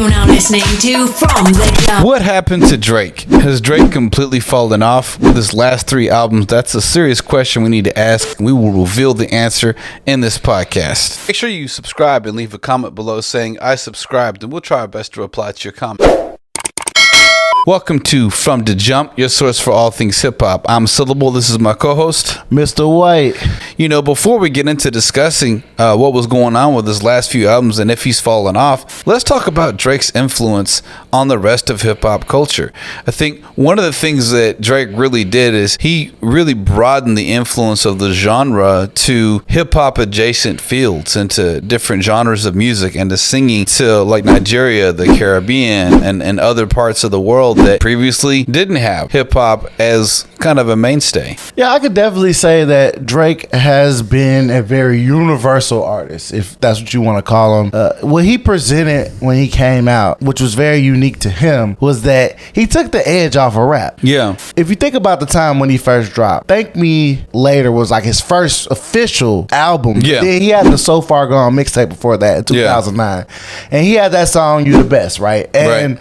You're now listening to From the Club. What happened to Drake? Has Drake completely fallen off with his last 3 albums? That's a serious question we need to ask. We will reveal the answer in this podcast. Make sure you subscribe and leave a comment below saying I subscribed, and we'll try our best to reply to your comment. Welcome to From the Jump, your source for all things hip-hop. I'm Syllable. This is my co-host, Mr. White. You know, before we get into discussing what was going on with his last few albums and if he's fallen off, let's talk about Drake's influence on the rest of hip-hop culture. I think one of the things that Drake really did is he really broadened the influence of the genre to hip-hop adjacent fields, into different genres of music, and to singing to like Nigeria, the Caribbean, and other parts of the world that previously didn't have hip-hop as kind of a mainstay. Yeah, I could definitely say that Drake has been a very universal artist, if that's what you want to call him. What he presented when he came out, which was very unique to him, was that he took the edge off of rap. Yeah. If you think about the time when he first dropped, Thank Me Later was like his first official album. Yeah. Then he had the So Far Gone mixtape before that in 2009. And he had that song, You the Best, right? And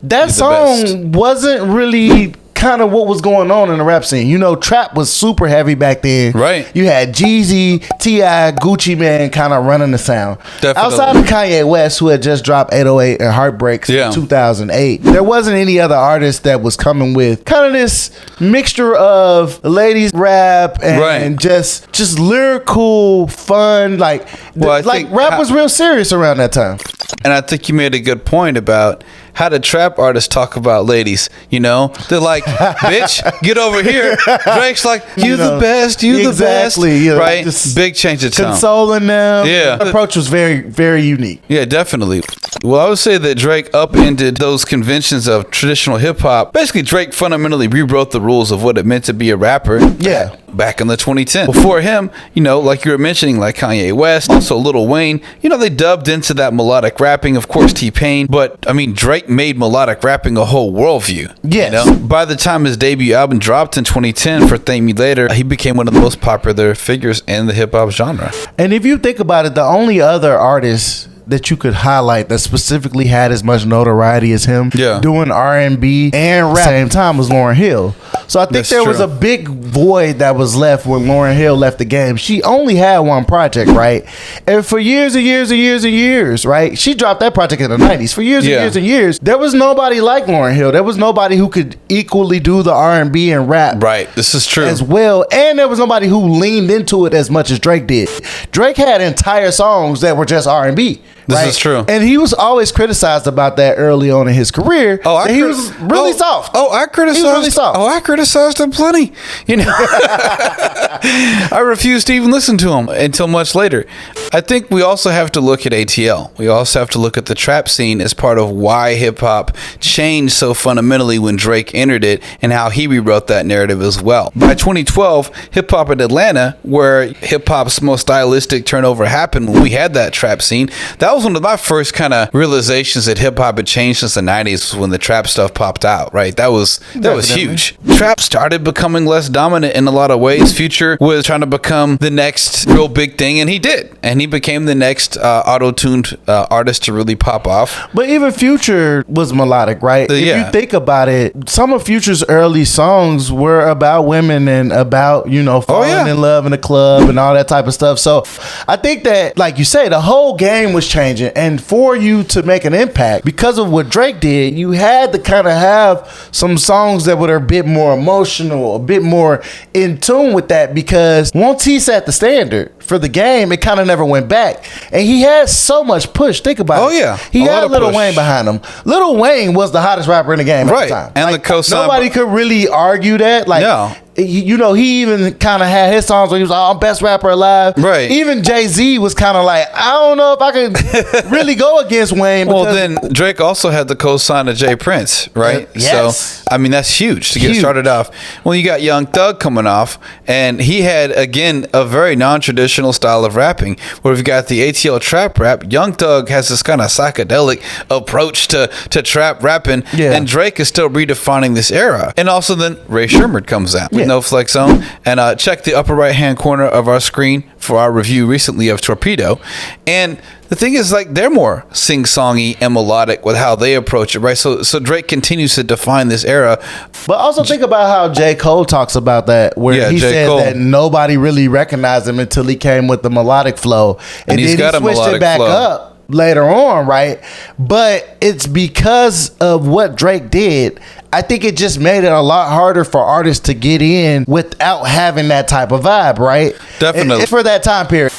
that song wasn't really kind of what was going on in the rap scene. You know, trap was super heavy back then. Right. You had Jeezy, T.I., Gucci Mane kind of running the sound. Definitely. Outside of Kanye West, who had just dropped 808 and Heartbreaks in 2008, there wasn't any other artist that was coming with kind of this mixture of ladies rap and just lyrical fun. Like rap was real serious around that time. And I think you made a good point about how the trap artists talk about ladies. You know, they're like, bitch, get over here. Drake's like, you the best, you the best. Right? Big change of tone. Consoling them. Yeah. The approach was very, very unique. Yeah, definitely. Well, I would say that Drake upended those conventions of traditional hip hop. Basically, Drake fundamentally rewrote the rules of what it meant to be a rapper. Yeah. Back in the 2010s. Before him, you know, like you were mentioning, like Kanye West, also Lil Wayne, you know, they dubbed into that melodic rapping, of course, T-Pain, but I mean, Drake made melodic rapping a whole worldview. Yes. You know? By the time his debut album dropped in 2010 for Thank Me Later, he became one of the most popular figures in the hip-hop genre. And if you think about it, the only other artist that you could highlight that specifically had as much notoriety as him doing R&B and rap at the same time was Lauryn Hill. So I think there was a big void that was left when Lauryn Hill left the game. She only had one project, right? And for years and years and years and years, right? She dropped that project in the 90s. For years and years and years, there was nobody like Lauryn Hill. There was nobody who could equally do the R&B and rap. Right, this is true. As well. And there was nobody who leaned into it as much as Drake did. Drake had entire songs that were just R&B. This is true. And he was always criticized about that early on in his career. He was really soft. I criticized. He was really soft. I criticized him plenty. You know, I refused to even listen to him until much later. I think we also have to look at ATL. We also have to look at the trap scene as part of why hip hop changed so fundamentally when Drake entered it, and how he rewrote that narrative as well. By 2012, hip hop in Atlanta, where hip hop's most stylistic turnover happened, when we had that trap scene, that was one of my first kind of realizations that hip hop had changed since the 90s, when the trap stuff popped out, right? That was huge. Trap started becoming less dominant in a lot of ways. Future was trying to become the next real big thing, and he did. And he became the next auto-tuned artist to really pop off. But even Future was melodic, right? If you think about it, some of Future's early songs were about women and about, you know, falling in love in the club and all that type of stuff. So I think that, like you say, the whole game was changing. And for you to make an impact, because of what Drake did, you had to kind of have some songs that were a bit more emotional, a bit more in tune with that, because once he set the standard for the game, it kind of never went back. And he had so much push. Think about it. He had Lil Wayne behind him. Lil Wayne was the hottest rapper in the game at the time. And the co-sign. Nobody could really argue that. You know, he even kind of had his songs where he was I'm best rapper alive. Right. Even Jay-Z was kind of like, I don't know if I can really go against Wayne. Well, then Drake also had the co-sign of Jay Prince, right? Yes. So, I mean, that's huge to get started off. Well, you got Young Thug coming off, and he had, again, a very non-traditional style of rapping, where we've got the ATL trap rap. Young Thug has this kind of psychedelic approach to trap rapping, and Drake is still redefining this era. And also then Ray Sherman comes out. No Flex Zone. And check the upper right-hand corner of our screen for our review recently of Torpedo. And the thing is, like, they're more sing-songy and melodic with how they approach it, right? So Drake continues to define this era. But also think about how J. Cole talks about that, where he said that nobody really recognized him until he came with the melodic flow. And then he switched it back up later on, right? But it's because of what Drake did. I think it just made it a lot harder for artists to get in without having that type of vibe, right? Definitely. And for that time period,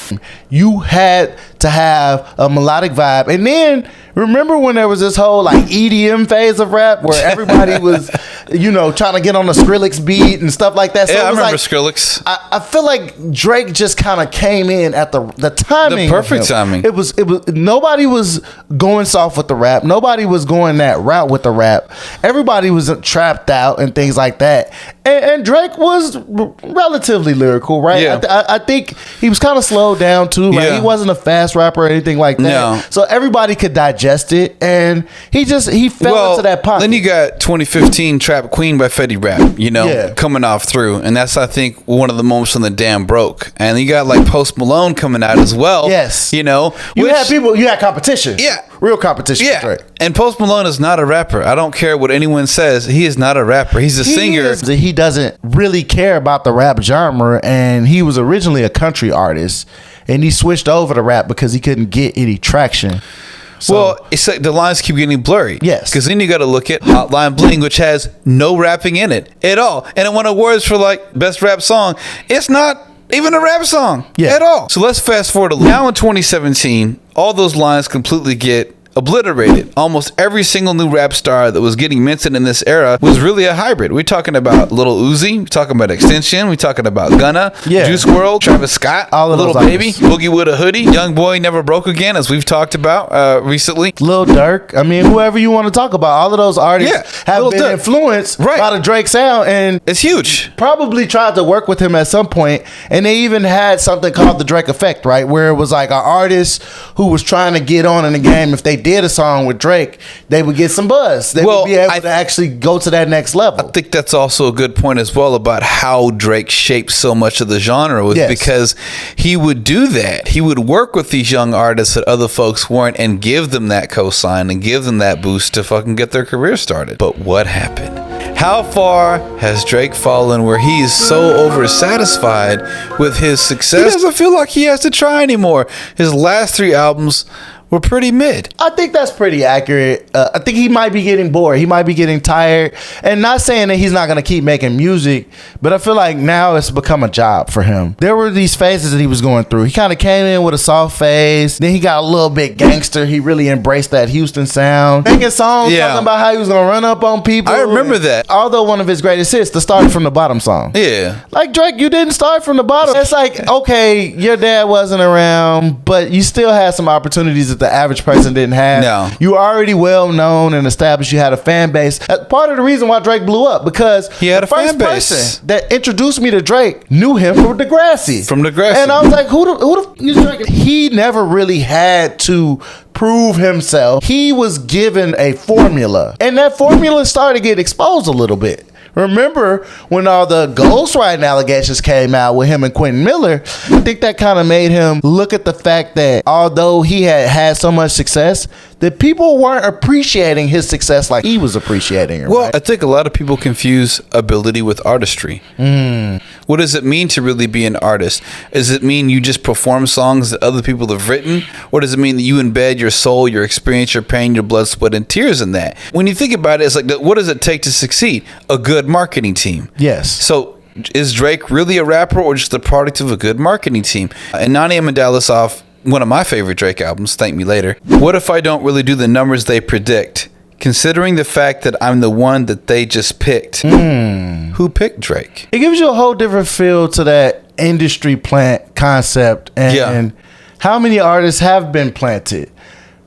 you had to have a melodic vibe. And then remember when there was this whole like EDM phase of rap where everybody was, trying to get on the Skrillex beat and stuff like that. So yeah, I remember like, Skrillex. I feel like Drake just kind of came in at the timing. The perfect timing. It was nobody was going soft with the rap. Nobody was going that route with the rap. Everybody was trapped out and things like that. And Drake was relatively lyrical, right? Yeah. I think he was kind of slowed down too. Right? Yeah. He wasn't a fast rapper or anything like that. No. So everybody could digest it, and he fell into that pocket. Then you got 2015 Trap Queen by Fetty Rap, coming off through, and that's, I think, one of the moments when the dam broke. And you got like Post Malone coming out as well. Yes, you had competition. Yeah, real competition. Yeah, Drake. And Post Malone is not a rapper. I don't care what anyone says. He is not a rapper. He's a singer. He doesn't really care about the rap genre, and he was originally a country artist, and he switched over to rap because he couldn't get any traction. So, well, it's like the lines keep getting blurry. Yes. Because then you got to look at Hotline Bling, which has no rapping in it at all. And it won awards for like best rap song. It's not even a rap song at all. So let's fast forward a little. Now in 2017, all those lines completely get obliterated. Almost every single new rap star that was getting minted in this era was really a hybrid. We're talking about Lil Uzi, we're talking about Extension, we're talking about Gunna, Juice WRLD, Travis Scott, all of Lil those Baby, Boogie with a Hoodie, Young Boy Never Broke Again, as we've talked about recently. Lil Durk, I mean, whoever you want to talk about, all of those artists have been influenced by the Drake sound, and it's huge. Probably tried to work with him at some point, and they even had something called the Drake effect, right? Where it was like an artist who was trying to get on in the game. If they did a song with Drake, they would get some buzz. They would be able to actually go to that next level. I think that's also a good point as well about how Drake shaped so much of the genre was because he would do that. He would work with these young artists that other folks weren't and give them that cosign and give them that boost to fucking get their career started. But what happened? How far has Drake fallen where he is so oversatisfied with his success? He doesn't feel like he has to try anymore. His last 3 albums were pretty mid. I think that's pretty accurate. I think he might be getting bored. He might be getting tired. And not saying that he's not going to keep making music, but I feel like now it's become a job for him. There were these phases that he was going through. He kind of came in with a soft phase. Then he got a little bit gangster. He really embraced that Houston sound. Making songs talking about how he was going to run up on people. I remember that. Although one of his greatest hits, the Started From the Bottom song. Yeah. Like, Drake, you didn't start from the bottom. It's like, okay, your dad wasn't around, but you still had some opportunities that the average person didn't have. No. You were already well known and established. You had a fan base. Part of the reason why Drake blew up, because he had the a fan base. person that introduced me to Drake knew him from Degrassi. And I was like, who the Drake? He never really had to prove himself. He was given a formula, and that formula started to get exposed a little bit. Remember when all the ghostwriting allegations came out with him and Quentin Miller? I think that kind of made him look at the fact that although he had so much success, that people weren't appreciating his success like he was appreciating it. Well, right? I think a lot of people confuse ability with artistry. What does it mean to really be an artist? Does it mean you just perform songs that other people have written? Or does it mean that you embed your soul, your experience, your pain, your blood, sweat, and tears in that? When you think about it, it's like, what does it take to succeed? A good marketing team. Yes. So is Drake really a rapper or just the product of a good marketing team? And Nani Amendalis off one of my favorite Drake albums, Thank Me Later. What if I don't really do the numbers they predict? Considering the fact that I'm the one that they just picked. Who picked Drake? It gives you a whole different feel to that industry plant concept and how many artists have been planted.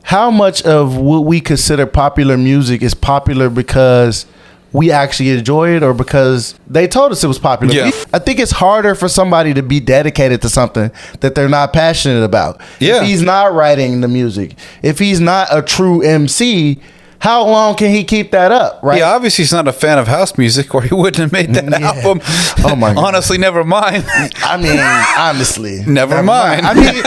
How much of what we consider popular music is popular because we actually enjoy it or because they told us it was popular. I think it's harder for somebody to be dedicated to something that they're not passionate about. If he's not writing the music, if he's not a true MC, how long can he keep that up, right? Yeah, obviously he's not a fan of house music, or he wouldn't have made that album. Oh my God. Honestly, never mind. I mean, honestly, never mind. I mean,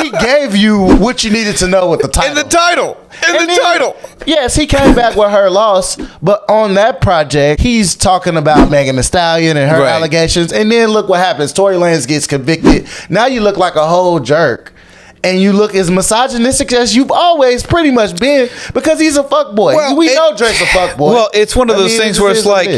he gave you what you needed to know with the title. In the title. Yes, he came back with Her Loss, but on that project, he's talking about Megan Thee Stallion and her allegations. And then look what happens. Tory Lanez gets convicted. Now you look like a whole jerk. And you look as misogynistic as you've always pretty much been, because he's a fuckboy. Well, we know Drake's a fuckboy. Well, it's one of those things where it's like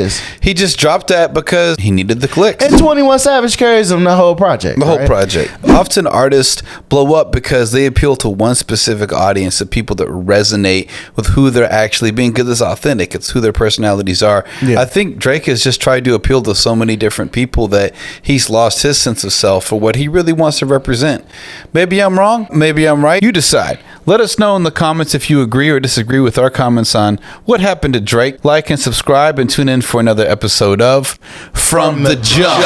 he just dropped that because he needed the clicks. And 21 Savage carries him the whole project. The whole project. Often artists blow up because they appeal to one specific audience of people that resonate with who they're actually being, because it's authentic. It's who their personalities are. Yeah. I think Drake has just tried to appeal to so many different people that he's lost his sense of self for what he really wants to represent. Maybe I'm wrong. Maybe I'm right. You decide. Let us know in the comments if you agree or disagree with our comments on what happened to Drake. Like and subscribe and tune in for another episode of From the Jump.